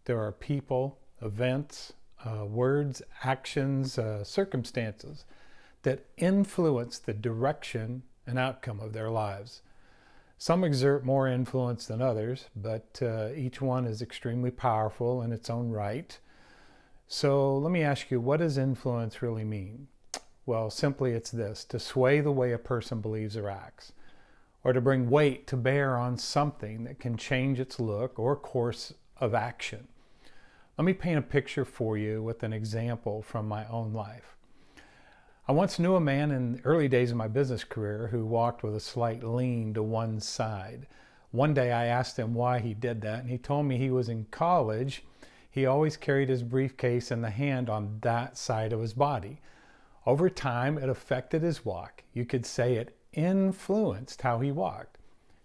There are people, events, words, actions, circumstances that influence the direction and outcome of their lives. Some exert more influence than others, but each one is extremely powerful in its own right. So let me ask you, what does influence really mean? Well, simply it's this: to sway the way a person believes or acts, or to bring weight to bear on something that can change its look or course of action. Let me paint a picture for you with an example from my own life. I once knew a man in the early days of my business career who walked with a slight lean to one side. One day I asked him why he did that, and he told me he was in college. He always carried his briefcase in the hand on that side of his body. Over time, it affected his walk. You could say it influenced how he walked.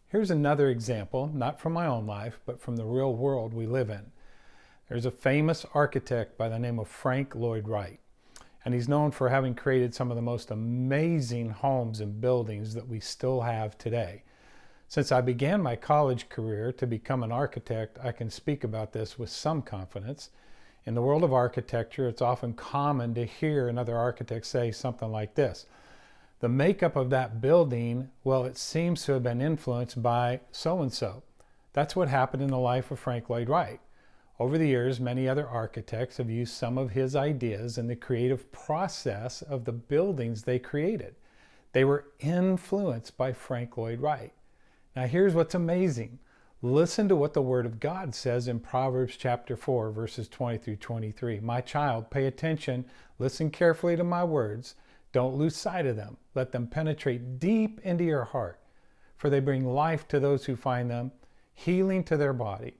Here's another example, not from my own life, but from the real world we live in. There's a famous architect by the name of Frank Lloyd Wright, and he's known for having created some of the most amazing homes and buildings that we still have today. Since I began my college career to become an architect, I can speak about this with some confidence. In the world of architecture, it's often common to hear another architect say something like this: the makeup of that building, well, it seems to have been influenced by so-and-so. That's what happened in the life of Frank Lloyd Wright. Over the years, many other architects have used some of his ideas in the creative process of the buildings they created. They were influenced by Frank Lloyd Wright. Now here's what's amazing. Listen to what the Word of God says in Proverbs chapter 4, verses 20 through 23. My child, pay attention, listen carefully to my words. Don't lose sight of them. Let them penetrate deep into your heart, for they bring life to those who find them, healing to their body.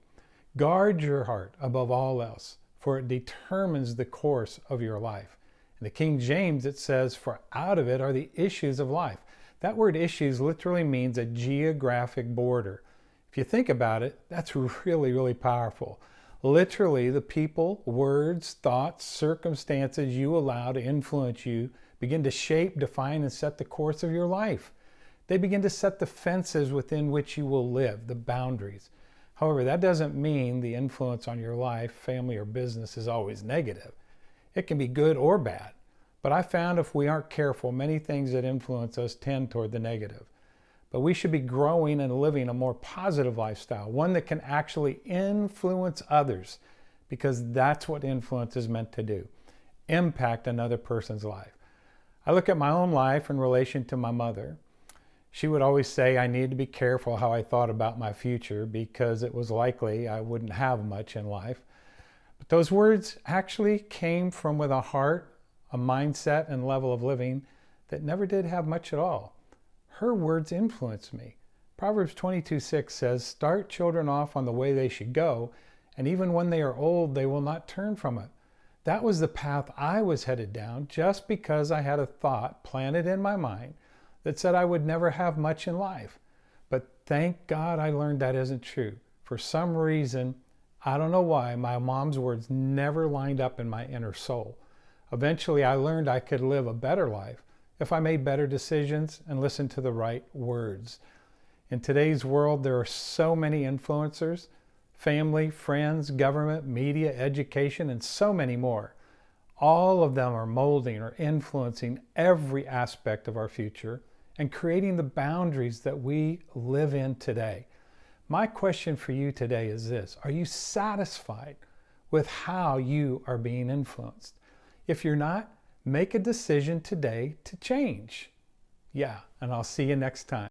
Guard your heart above all else, for it determines the course of your life. In the King James, it says, for out of it are the issues of life. That word issues literally means a geographic border. If you think about it, that's really, really powerful. Literally, the people, words, thoughts, circumstances you allow to influence you begin to shape, define, and set the course of your life. They begin to set the fences within which you will live, the boundaries. However, that doesn't mean the influence on your life, family, or business is always negative. It can be good or bad. But I found if we aren't careful, many things that influence us tend toward the negative. But we should be growing and living a more positive lifestyle, one that can actually influence others, because that's what influence is meant to do: impact another person's life. I look at my own life in relation to my mother. She would always say I needed to be careful how I thought about my future because it was likely I wouldn't have much in life. But those words actually came from with a heart, a mindset, and level of living that never did have much at all. Her words influenced me. Proverbs 22:6 says, start children off on the way they should go, and even when they are old, they will not turn from it. That was the path I was headed down just because I had a thought planted in my mind that said I would never have much in life. But thank God I learned that isn't true. For some reason, I don't know why, my mom's words never lined up in my inner soul. Eventually, I learned I could live a better life if I made better decisions and listened to the right words. In today's world, there are so many influencers: family, friends, government, media, education, and so many more. All of them are molding or influencing every aspect of our future and creating the boundaries that we live in today. My question for you today is this: are you satisfied with how you are being influenced? If you're not, make a decision today to change. Yeah, and I'll see you next time.